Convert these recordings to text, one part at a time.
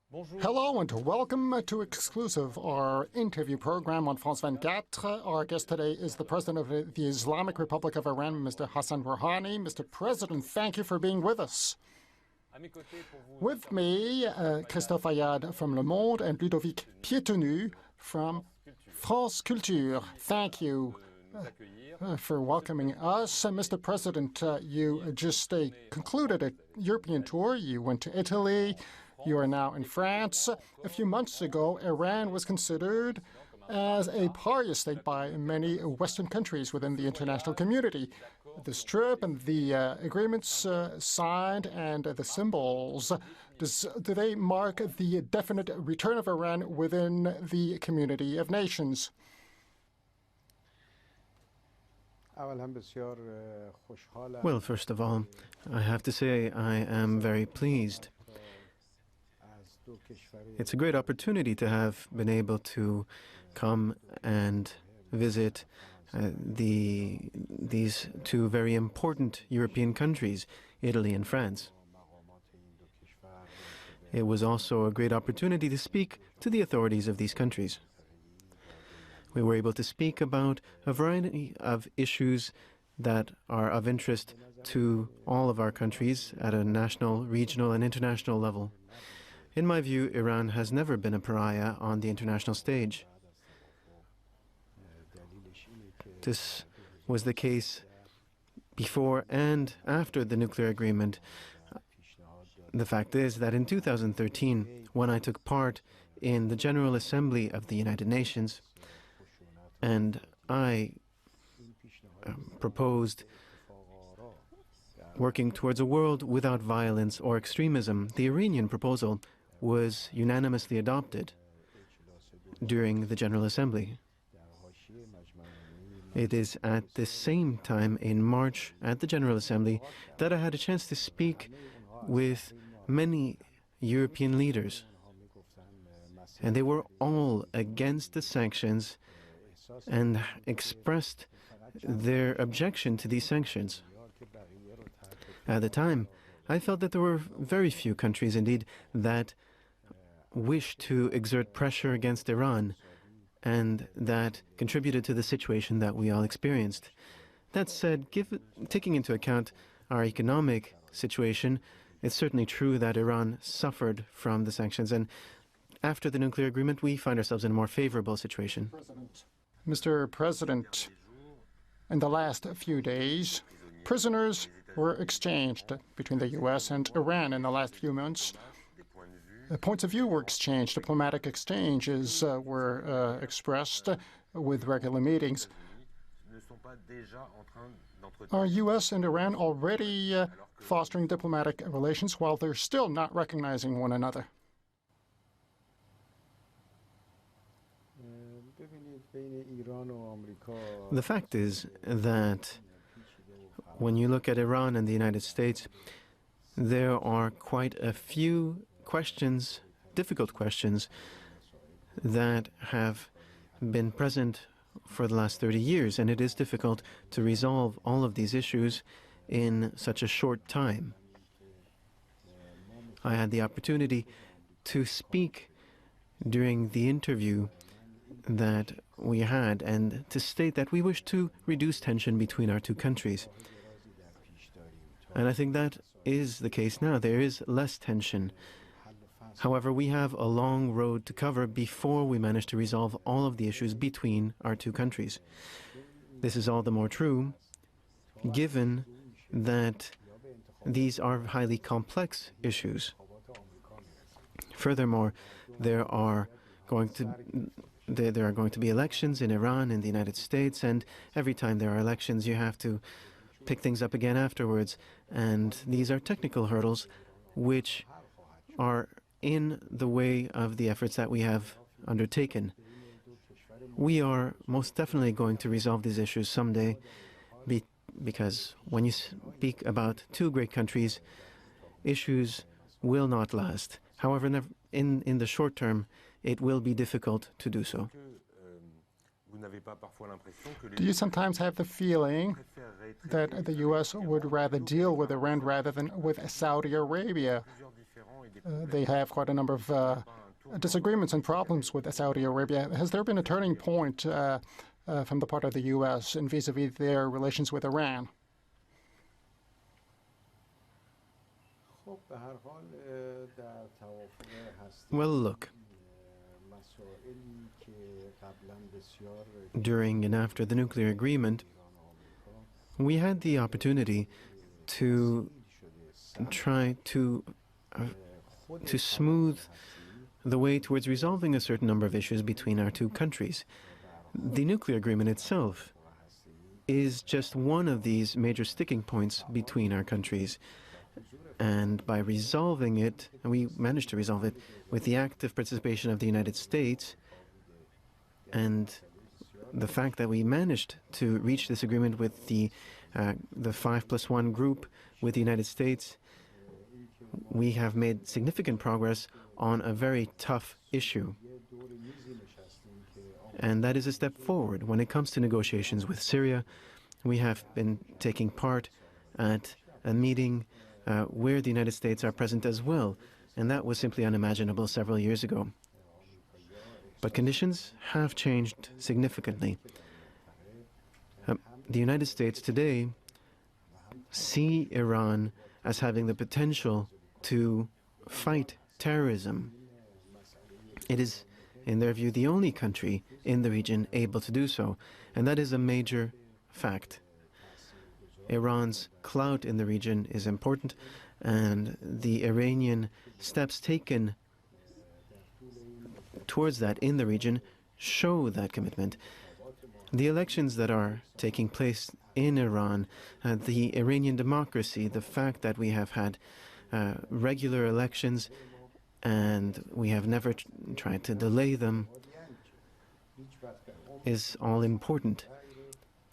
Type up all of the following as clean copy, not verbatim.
Hello and welcome to Exclusive, our interview program on France 24. Our guest today is the President of the Islamic Republic of Iran, Mr. Hassan Rouhani. Mr. President, thank you for being with us. With me, Christophe Ayad from Le Monde and Ludovic Pietenu from France Culture. Thank you for welcoming us. Mr. President, you just concluded a European tour. You went to Italy. You are now in France. A few months ago, Iran was considered as a pariah state by many Western countries within the international community. This trip and the agreements signed and the symbols, do they mark the definite return of Iran within the community of nations? Well, first of all, I have to say I am very pleased. It's a great opportunity to have been able to come and visit these two very important European countries, Italy and France. It was also a great opportunity to speak to the authorities of these countries. We were able to speak about a variety of issues that are of interest to all of our countries at a national, regional, and international level. In my view, Iran has never been a pariah on the international stage. This was the case before and after the nuclear agreement. The fact is that in 2013, when I took part in the General Assembly of the United Nations, and I proposed working towards a world without violence or extremism, the Iranian proposal was unanimously adopted during the General Assembly. It is at the same time in March at the General Assembly that I had a chance to speak with many European leaders, and they were all against the sanctions and expressed their objection to these sanctions. At the time, I felt that there were very few countries, indeed, that wished to exert pressure against Iran and that contributed to the situation that we all experienced. That said, taking into account our economic situation, it's certainly true that Iran suffered from the sanctions, and after the nuclear agreement, we find ourselves in a more favorable situation. Mr. President, in the last few days, prisoners were exchanged between the U.S. and Iran in the last few months. Points of view were exchanged, diplomatic exchanges were expressed with regular meetings. Are U.S. and Iran already fostering diplomatic relations while they're still not recognizing one another? The fact is that when you look at Iran and the United States, there are quite a few questions, difficult questions, that have been present for the last 30 years, and it is difficult to resolve all of these issues in such a short time. I had the opportunity to speak during the interview that we had and to state that we wish to reduce tension between our two countries. And I think that is the case now. There is less tension. However, we have a long road to cover before we manage to resolve all of the issues between our two countries. This is all the more true given that these are highly complex issues. Furthermore, there are going to be elections in Iran and the United States, and every time there are elections, you have to pick things up again afterwards. And these are technical hurdles which are in the way of the efforts that we have undertaken. We are most definitely going to resolve these issues someday, because when you speak about two great countries, issues will not last. However, in the short term, it will be difficult to do so. Do you sometimes have the feeling that the U.S. would rather deal with Iran rather than with Saudi Arabia? they have quite a number of disagreements and problems with Saudi Arabia. Has there been a turning point from the part of the U.S. in vis-a-vis their relations with Iran? Well, look, during and after the nuclear agreement, we had the opportunity to try to smooth the way towards resolving a certain number of issues between our two countries. The nuclear agreement itself is just one of these major sticking points between our countries. And by resolving it, and we managed to resolve it with the active participation of the United States, and the fact that we managed to reach this agreement with the 5+1 group with the United States, we have made significant progress on a very tough issue. And that is a step forward. When it comes to negotiations with Syria, we have been taking part at a meeting where the United States are present as well, and that was simply unimaginable several years ago. But conditions have changed significantly. The United States today see Iran as having the potential to fight terrorism. It is, in their view, the only country in the region able to do so, and that is a major fact. Iran's clout in the region is important, and the Iranian steps taken towards that in the region show that commitment. The elections that are taking place in Iran, the Iranian democracy, the fact that we have had regular elections and we have never tried to delay them is all important.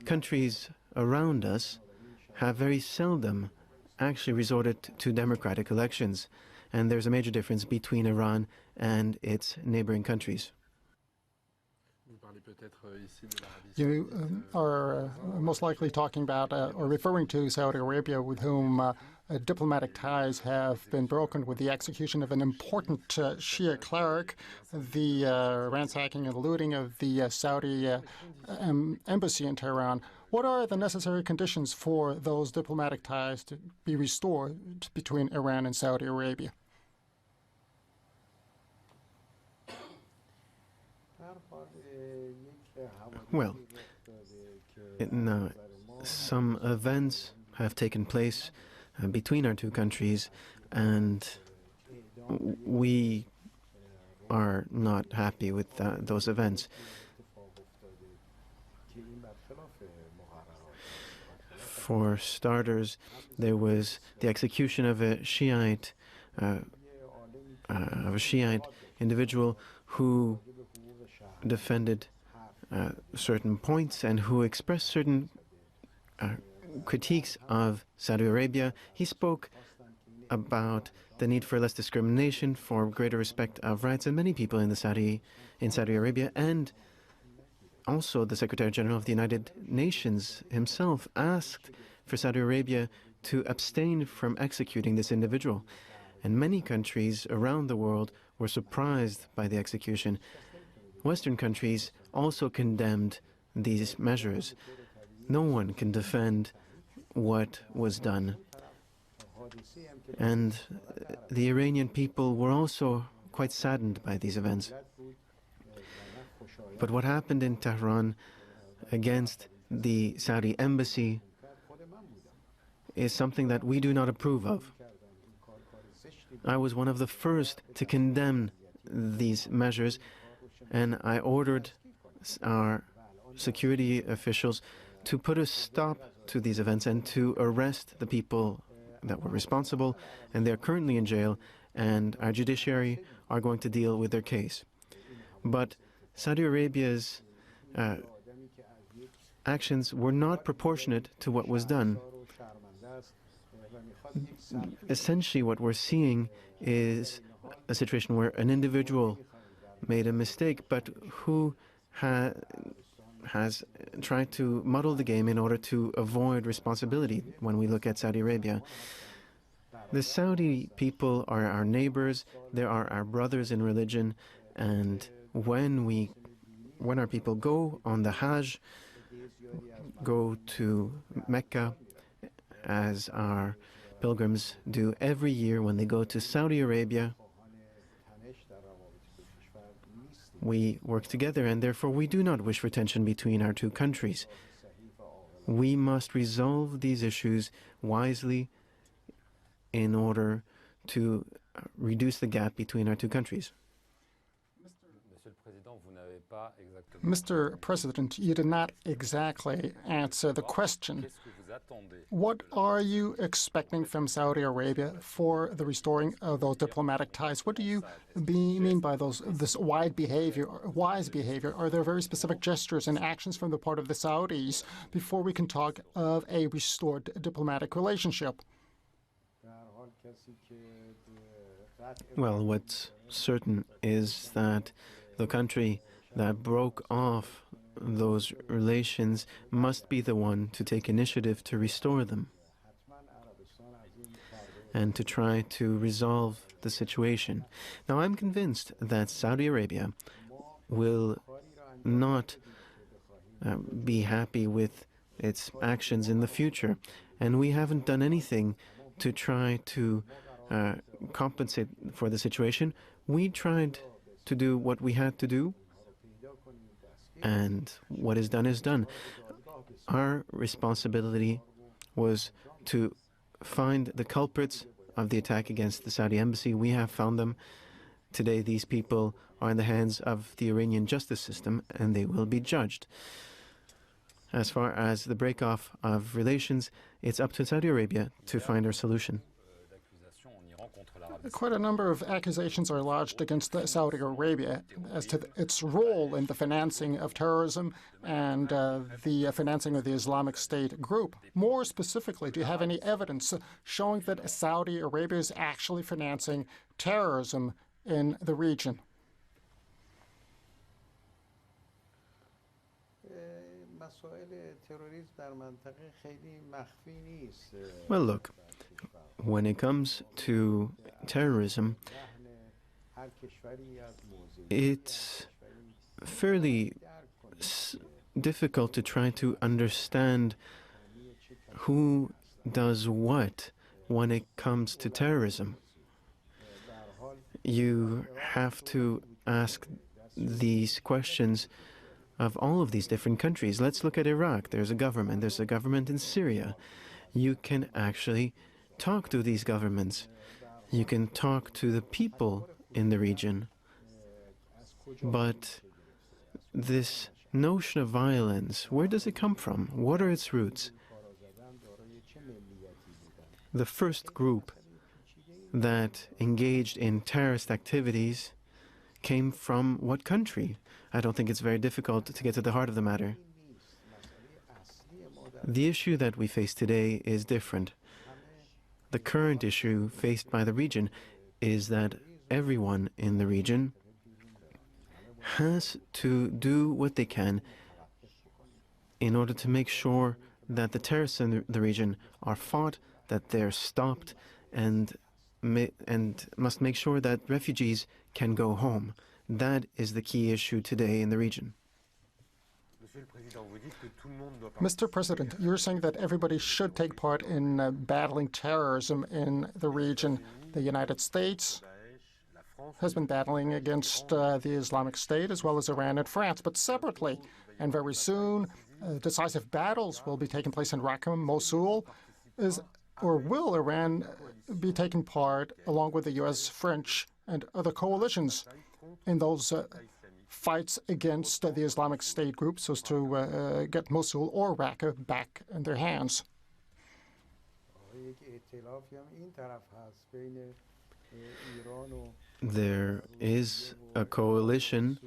Countries around us have very seldom actually resorted to democratic elections, and there's a major difference between Iran and its neighboring countries. You are most likely talking about or referring to Saudi Arabia, with whom diplomatic ties have been broken with the execution of an important Shia cleric, the ransacking and looting of the Saudi embassy in Tehran. What are the necessary conditions for those diplomatic ties to be restored between Iran and Saudi Arabia? Well, some events have taken place between our two countries, and we are not happy with those events. For starters, there was the execution of a Shiite individual who defended certain points and who expressed certain critiques of Saudi Arabia. He spoke about the need for less discrimination, for greater respect of rights, and many people in Saudi Arabia, and also the Secretary General of the United Nations himself asked for Saudi Arabia to abstain from executing this individual. And many countries around the world were surprised by the execution. Western countries also condemned these measures. No one can defend what was done. And the Iranian people were also quite saddened by these events. But what happened in Tehran against the Saudi embassy is something that we do not approve of. I was one of the first to condemn these measures, and I ordered our security officials to put a stop to these events and to arrest the people that were responsible, and they're currently in jail, and our judiciary are going to deal with their case. But Saudi Arabia's actions were not proportionate to what was done. Essentially, what we're seeing is a situation where an individual made a mistake, but who has tried to muddle the game in order to avoid responsibility when we look at Saudi Arabia. The Saudi people are our neighbors, they are our brothers in religion, and when our people go on the Hajj, go to Mecca, as our pilgrims do every year when they go to Saudi Arabia, we work together, and therefore we do not wish for tension between our two countries. We must resolve these issues wisely in order to reduce the gap between our two countries. Mr. President, you did not exactly answer the question. What are you expecting from Saudi Arabia for the restoring of those diplomatic ties? What do you mean by this wise behavior? Are there very specific gestures and actions from the part of the Saudis before we can talk of a restored diplomatic relationship? Well, what's certain is that the country that broke off those relations must be the one to take initiative to restore them and to try to resolve the situation. Now, I'm convinced that Saudi Arabia will not be happy with its actions in the future, and we haven't done anything to try to compensate for the situation. We tried to do what we had to do, and what is done is done. Our responsibility was to find the culprits of the attack against the Saudi embassy. We have found them. Today, these people are in the hands of the Iranian justice system, and they will be judged. As far as the break-off of relations, it's up to Saudi Arabia to find a solution. Quite a number of accusations are lodged against Saudi Arabia as to its role in the financing of terrorism and the financing of the Islamic State group. More specifically, do you have any evidence showing that Saudi Arabia is actually financing terrorism in the region? Well, look, when it comes to terrorism, it's fairly difficult to try to understand who does what when it comes to terrorism. You have to ask these questions of all of these different countries. Let's look at Iraq. There's a government in Syria. You can actually talk to these governments. You can talk to the people in the region. But this notion of violence, where does it come from? What are its roots? The first group that engaged in terrorist activities came from what country? I don't think it's very difficult to get to the heart of the matter. The issue that we face today is different. The current issue faced by the region is that everyone in the region has to do what they can in order to make sure that the terrorists in the region are fought, that they're stopped, and must make sure that refugees can go home. That is the key issue today in the region. Mr. President, you're saying that everybody should take part in battling terrorism in the region. The United States has been battling against the Islamic State, as well as Iran and France, but separately. And very soon, decisive battles will be taking place in Raqqa, Mosul. Will Iran be taking part, along with the U.S., French, and other coalitions in those fights against the Islamic State group so as to get Mosul or Raqqa back in their hands? There is a coalition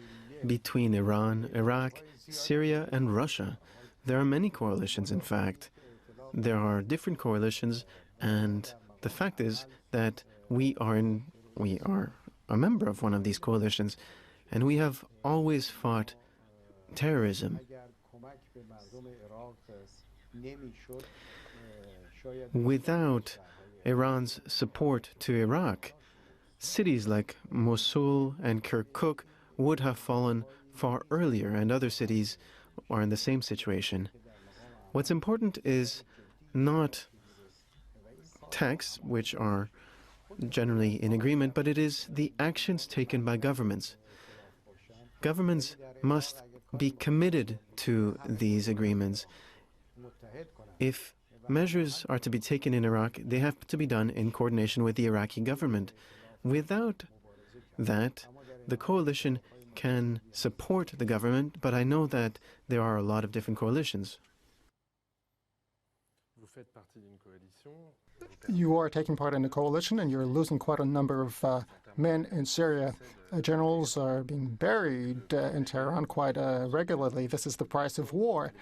between Iran, Iraq, Syria, and Russia. There are many coalitions, in fact. There are different coalitions, and the fact is that we are a member of one of these coalitions, and we have always fought terrorism. Without Iran's support to Iraq, cities like Mosul and Kirkuk would have fallen far earlier, and other cities are in the same situation. What's important is not texts, which are generally in agreement, but it is the actions taken by governments. Governments must be committed to these agreements. If measures are to be taken in Iraq, they have to be done in coordination with the Iraqi government. Without that, the coalition can support the government, but I know that there are a lot of different coalitions. You are taking part in a coalition, and you're losing quite a number of men in Syria. Generals are being buried in Tehran quite regularly. This is the price of war.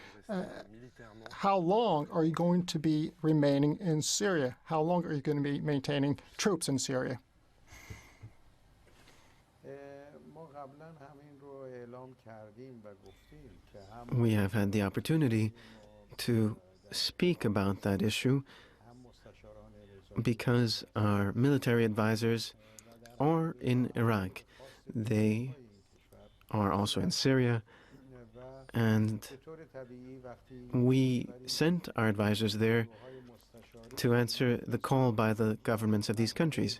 How long are you going to be remaining in Syria? How long are you going to be maintaining troops in Syria? We have had the opportunity to speak about that issue because our military advisors are in Iraq. They are also in Syria, and we sent our advisors there to answer the call by the governments of these countries.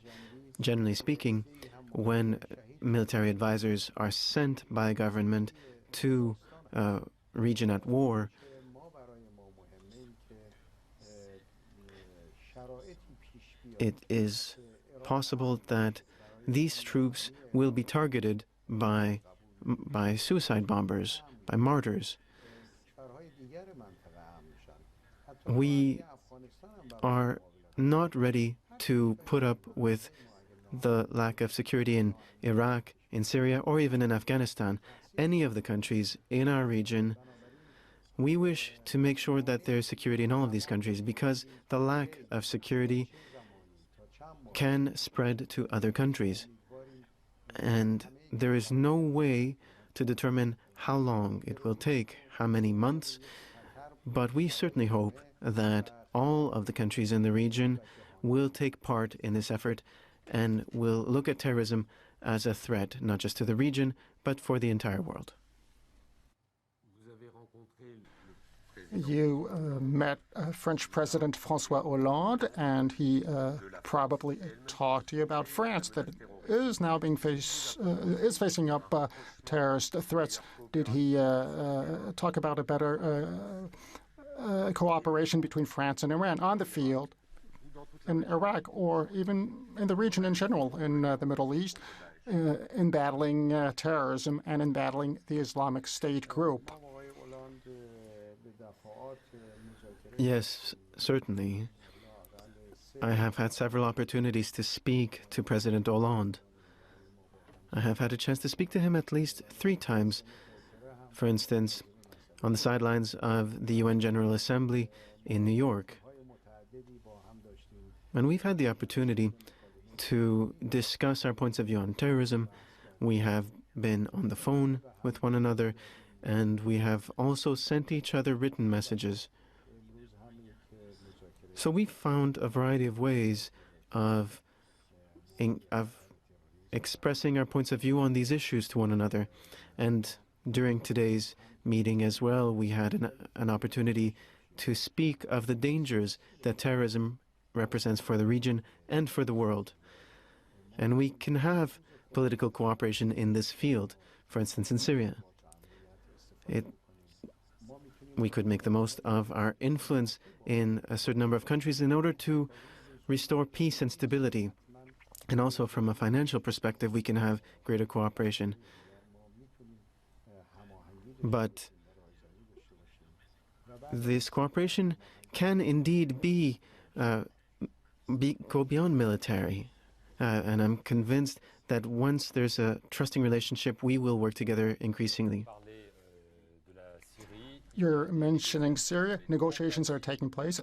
Generally speaking, when military advisors are sent by a government to a region at war, it is possible that these troops will be targeted by suicide bombers, by martyrs. We are not ready to put up with the lack of security in Iraq, in Syria, or even in Afghanistan, any of the countries in our region. We wish to make sure that there is security in all of these countries, because the lack of security can spread to other countries. And there is no way to determine how long it will take, how many months, but we certainly hope that all of the countries in the region will take part in this effort and will look at terrorism as a threat, not just to the region, but for the entire world. You met French President François Hollande, and he probably talked to you about France, that is now is facing up terrorist threats. Did he talk about a better cooperation between France and Iran on the field, in Iraq, or even in the region in general, in the Middle East, in battling terrorism and in battling the Islamic State group? Yes, certainly. I have had several opportunities to speak to President Hollande. I have had a chance to speak to him at least 3 times. For instance, on the sidelines of the UN General Assembly in New York. And we've had the opportunity to discuss our points of view on terrorism. We have been on the phone with one another, and we have also sent each other written messages. So we found a variety of ways of expressing our points of view on these issues to one another. And during today's meeting as well, we had an opportunity to speak of the dangers that terrorism represents for the region and for the world. And we can have political cooperation in this field, for instance, in Syria. We could make the most of our influence in a certain number of countries in order to restore peace and stability. And also from a financial perspective, we can have greater cooperation. But this cooperation can indeed go beyond military. And I'm convinced that once there's a trusting relationship, we will work together increasingly. You're mentioning Syria. Negotiations are taking place.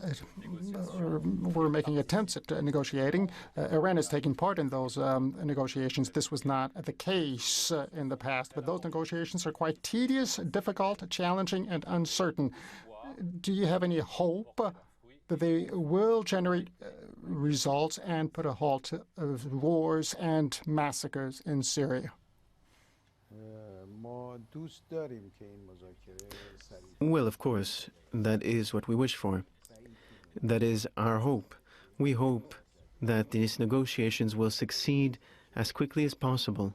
We're making attempts at negotiating. Iran is taking part in those negotiations. This was not the case in the past, but those negotiations are quite tedious, difficult, challenging, and uncertain. Do you have any hope that they will generate results and put a halt to wars and massacres in Syria? Well, of course, that is what we wish for. That is our hope. We hope that these negotiations will succeed as quickly as possible.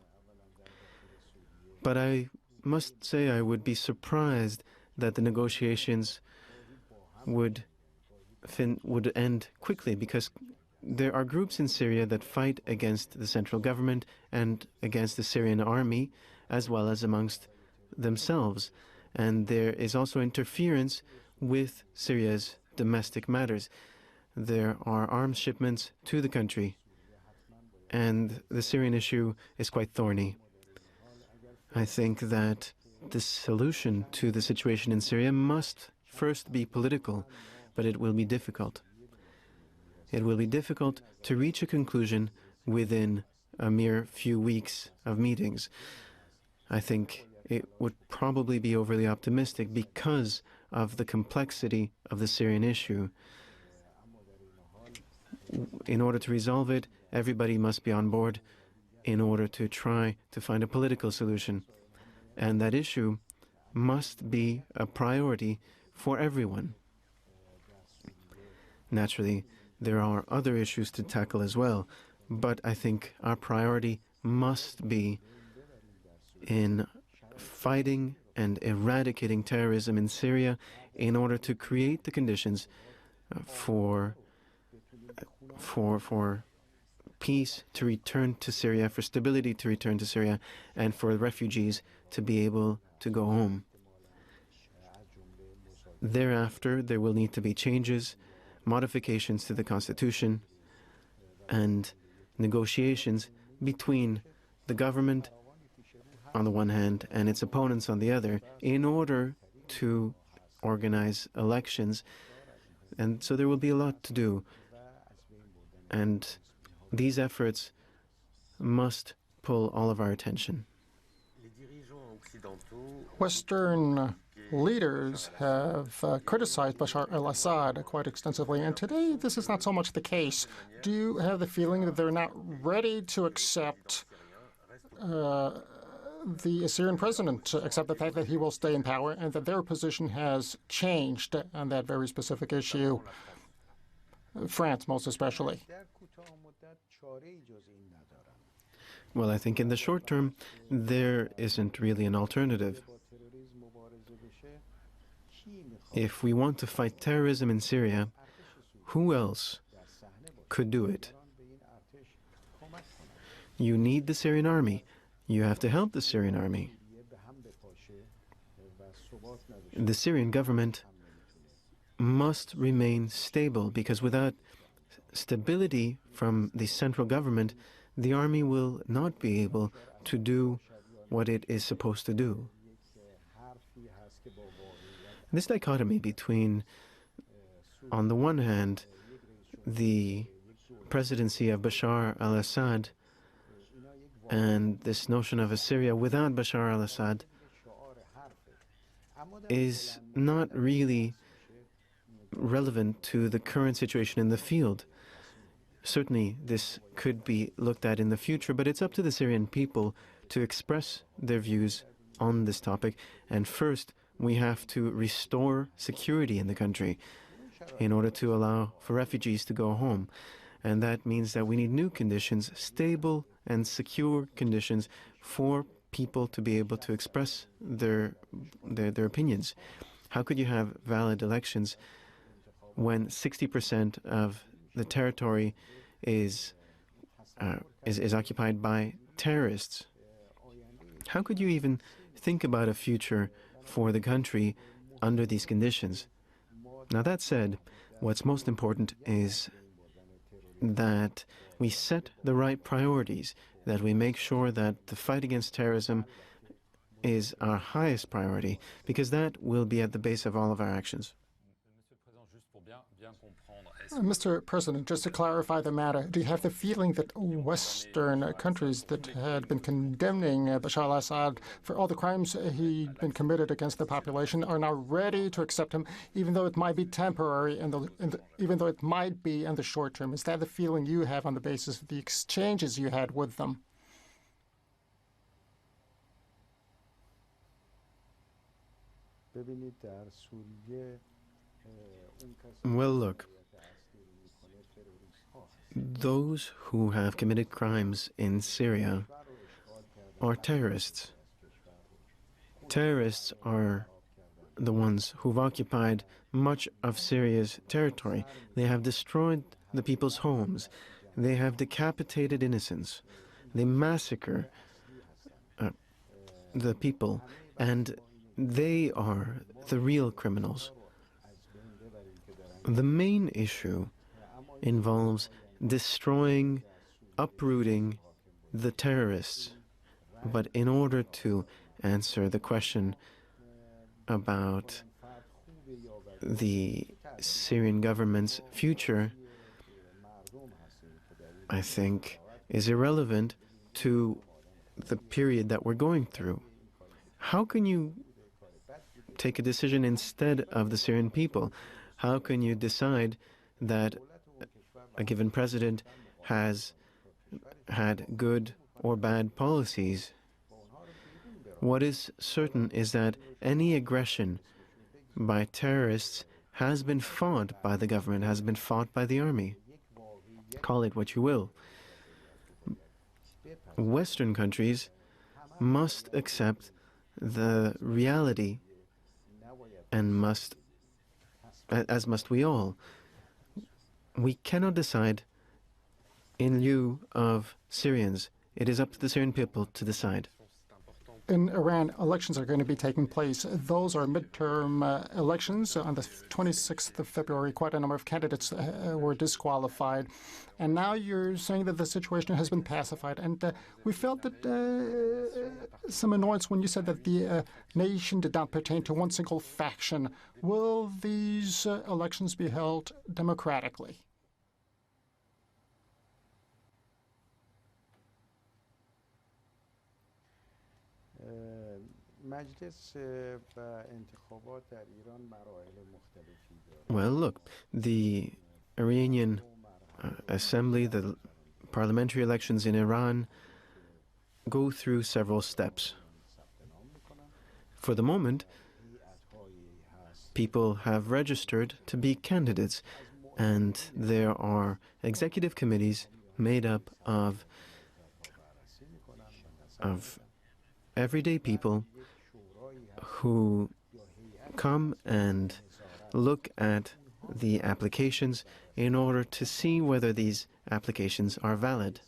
But I must say I would be surprised that the negotiations would end quickly, because there are groups in Syria that fight against the central government and against the Syrian army, as well as amongst themselves. And there is also interference with Syria's domestic matters. There are arms shipments to the country, and the Syrian issue is quite thorny. I think that the solution to the situation in Syria must first be political, but it will be difficult. It will be difficult to reach a conclusion within a mere few weeks of meetings. I think it would probably be overly optimistic because of the complexity of the Syrian issue. In order to resolve it, everybody must be on board in order to try to find a political solution. And that issue must be a priority for everyone. Naturally, there are other issues to tackle as well, but I think our priority must be in fighting and eradicating terrorism in Syria in order to create the conditions for peace to return to Syria, for stability to return to Syria, and for refugees to be able to go home. Thereafter, there will need to be changes, modifications to the constitution, and negotiations between the government on the one hand and its opponents on the other in order to organize elections. And so there will be a lot to do. And these efforts must pull all of our attention. Western leaders have criticized Bashar al-Assad quite extensively, and today this is not so much the case. Do you have the feeling that they're not ready to accept the Syrian president, to accept the fact that he will stay in power, and that their position has changed on that very specific issue, France most especially? Well, I think in the short term, there isn't really an alternative. If we want to fight terrorism in Syria, who else could do it? You need the Syrian army. You have to help the Syrian army. The Syrian government must remain stable, because without stability from the central government, the army will not be able to do what it is supposed to do. This dichotomy between, on the one hand, the presidency of Bashar al-Assad and this notion of a Syria without Bashar al-Assad is not really relevant to the current situation in the field. Certainly, this could be looked at in the future, but it's up to the Syrian people to express their views on this topic. And first, we have to restore security in the country in order to allow for refugees to go home. And that means that we need new conditions, stable and secure conditions for people to be able to express their opinions. How could you have valid elections when 60% of the territory is occupied by terrorists? How could you even think about a future for the country under these conditions? Now, that said, what's most important is that we set the right priorities, that we make sure that the fight against terrorism is our highest priority, because that will be at the base of all of our actions. Mr. President, just to clarify the matter, do you have the feeling that Western countries that had been condemning Bashar al-Assad for all the crimes he'd been committed against the population are now ready to accept him, even though it might be temporary and even though it might be in the short term? Is that the feeling you have on the basis of the exchanges you had with them? Well, look, those who have committed crimes in Syria are terrorists. Terrorists are the ones who've occupied much of Syria's territory. They have destroyed the people's homes. They have decapitated innocents. They massacre the people, and they are the real criminals. The main issue involves destroying, uprooting the terrorists. But in order to answer the question about the Syrian government's future, I think is irrelevant to the period that we're going through. How can you take a decision instead of the Syrian people? How can you decide that a given president has had good or bad policies? What is certain is that any aggression by terrorists has been fought by the government, has been fought by the army. Call it what you will. Western countries must accept the reality, and as must we all. We cannot decide in lieu of Syrians. It is up to the Syrian people to decide. In Iran, elections are going to be taking place. Those are midterm elections. On the 26th of February, quite a number of candidates were disqualified. And now you're saying that the situation has been pacified. And we felt that some annoyance when you said that the nation did not pertain to one single faction. Will these elections be held democratically? Well, look, the Iranian Assembly, the parliamentary elections in Iran, go through several steps. For the moment, people have registered to be candidates, and there are executive committees made up of everyday people who come and look at the applications in order to see whether these applications are valid.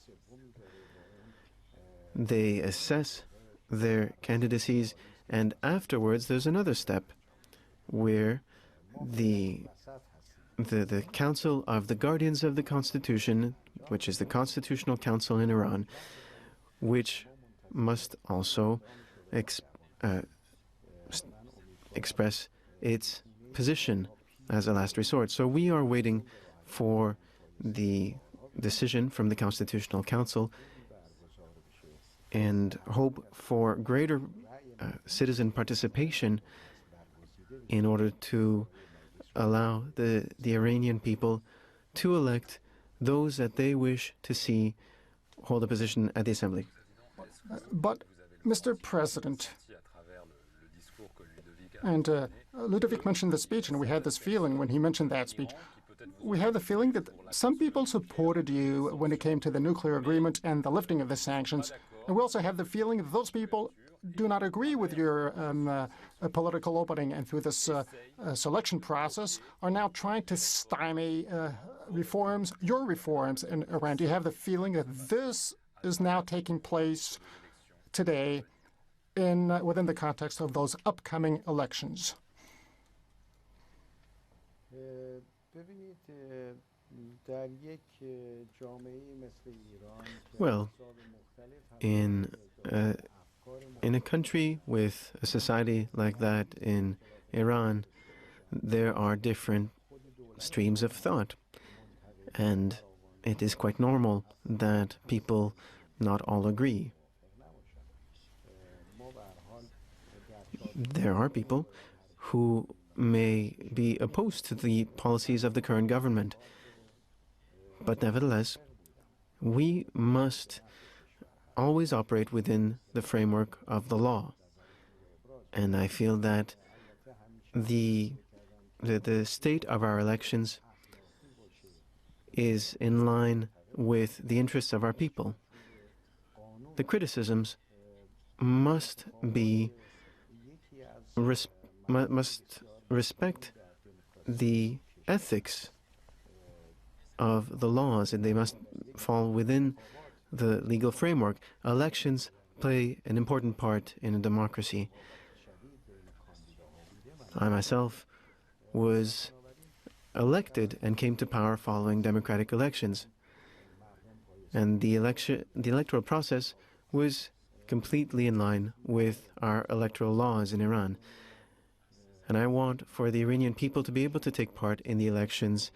They assess their candidacies, and afterwards there's another step where the Council of the Guardians of the Constitution, which is the Constitutional Council in Iran, which must also express its position as a last resort. So we are waiting for the decision from the Constitutional Council and hope for greater citizen participation in order to allow the Iranian people to elect those that they wish to see hold a position at the Assembly. But, Mr. President, and Ludovic mentioned the speech, and we had this feeling when he mentioned that speech. We have the feeling that some people supported you when it came to the nuclear agreement and the lifting of the sanctions. And we also have the feeling that those people do not agree with your political opening, and through this selection process are now trying to stymie reforms, your reforms in Iran. Do you have the feeling that this is now taking place today within the context of those upcoming elections? Well, in a country with a society like that in Iran, there are different streams of thought. And it is quite normal that people not all agree. There are people who may be opposed to the policies of the current government. But nevertheless, we must always operate within the framework of the law. And I feel that the state of our elections is in line with the interests of our people. The criticisms must respect the ethics of the laws, and they must fall within the legal framework. Elections play an important part in a democracy. I myself was elected and came to power following democratic elections. And the electoral process was completely in line with our electoral laws in Iran. And I want for the Iranian people to be able to take part in the elections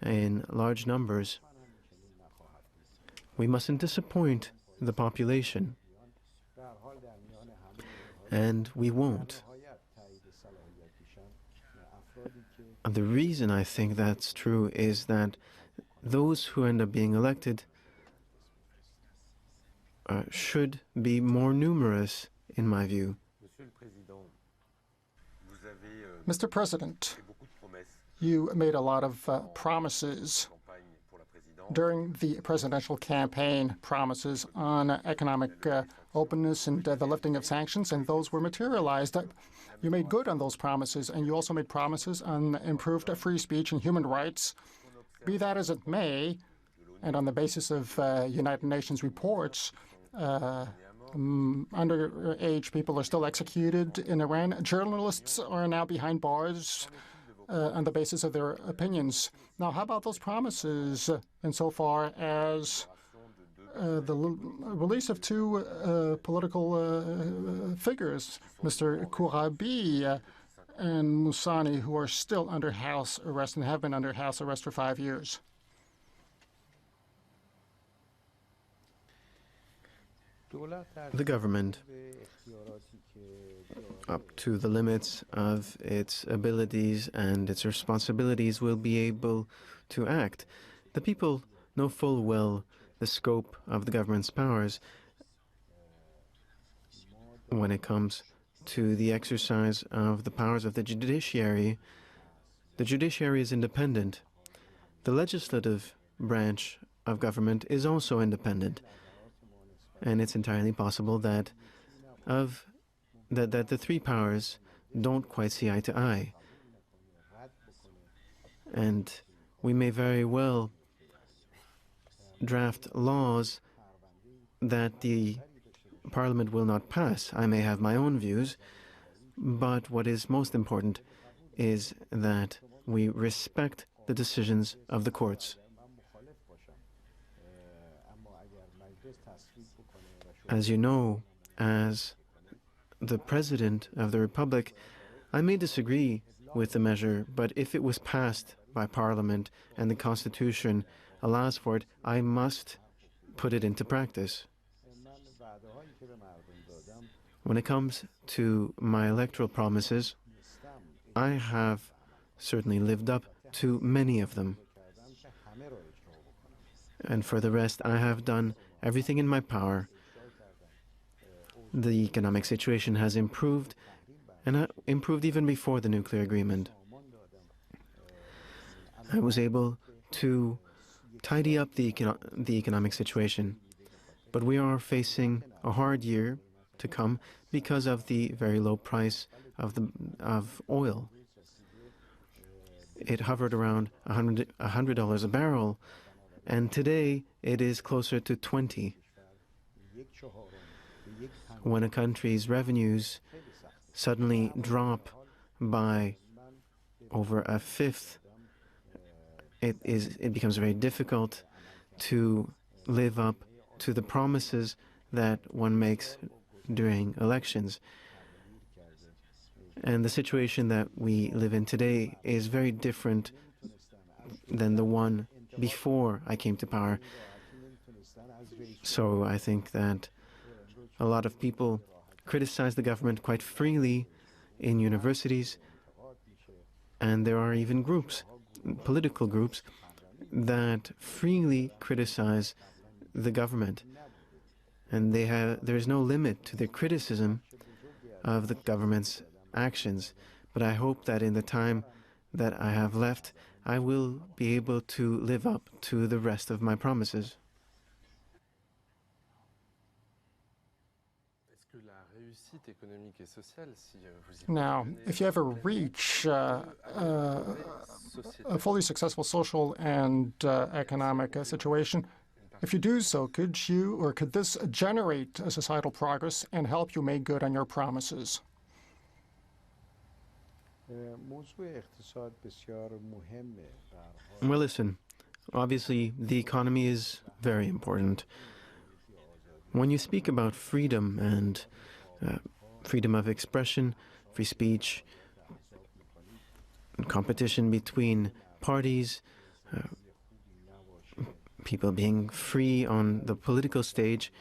in large numbers. We mustn't disappoint the population. And we won't. The reason I think that's true is that those who end up being elected should be more numerous, in my view. Mr. President, you made a lot of promises during the presidential campaign, promises on economic openness and the lifting of sanctions, and those were materialized. You made good on those promises, and you also made promises on improved free speech and human rights. Be that as it may, and on the basis of United Nations reports, underage people are still executed in Iran. Journalists are now behind bars on the basis of their opinions. Now, how about those promises insofar as the release of two political figures, Mr. Kourabi and Moussani, who are still under house arrest and have been under house arrest for 5 years? The government, up to the limits of its abilities and its responsibilities, will be able to act. The people know full well the scope of the government's powers when it comes to the exercise of the powers of the judiciary. The judiciary is independent. The legislative branch of government is also independent. And it's entirely possible that the three powers don't quite see eye to eye. And we may very well draft laws that the Parliament will not pass. I may have my own views, but what is most important is that we respect the decisions of the courts. As you know, as the President of the Republic, I may disagree with the measure, but if it was passed by Parliament and the Constitution allows for it, I must put it into practice. When it comes to my electoral promises, I have certainly lived up to many of them. And for the rest, I have done everything in my power. The economic situation has improved, and improved even before the nuclear agreement. I was able to tidy up the economic situation, but we are facing a hard year to come because of the very low price of oil. It hovered around $100 a barrel, and today it is closer to 20. When a country's revenues suddenly drop by over a fifth, it becomes very difficult to live up to the promises that one makes during elections. And the situation that we live in today is very different than the one before I came to power. So I think that a lot of people criticize the government quite freely in universities, and there are even groups, political groups, that freely criticize the government. And there is no limit to their criticism of the government's actions. But I hope that in the time that I have left, I will be able to live up to the rest of my promises. Now, if you ever reach a fully successful social and economic situation, if you do so, could this generate a societal progress and help you make good on your promises? Well, listen, obviously the economy is very important. When you speak about freedom and freedom of expression, free speech, competition between parties, people being free on the political stage,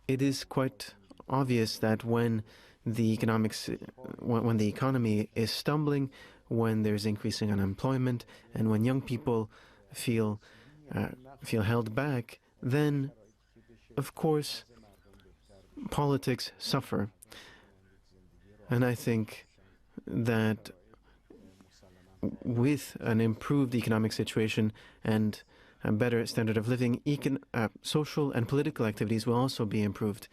it is quite obvious that when the economy is stumbling, when there's increasing unemployment, and when young people feel held back, then, of course, politics suffer. And I think that with an improved economic situation and a better standard of living, social and political activities will also be improved.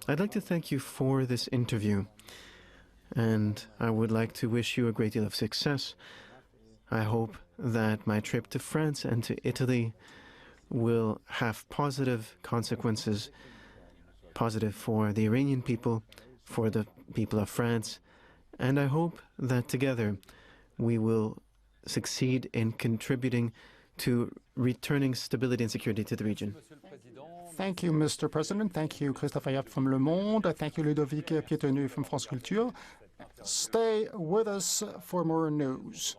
I'd like to thank you for this interview, and I would like to wish you a great deal of success. I hope that my trip to France and to Italy will have positive consequences, positive for the Iranian people, for the people of France, and I hope that together we will succeed in contributing to returning stability and security to the region. Thank you, Mr. President. Thank you, Christophe Ayat from Le Monde. Thank you, Ludovic Pietonu from France Culture. Stay with us for more news.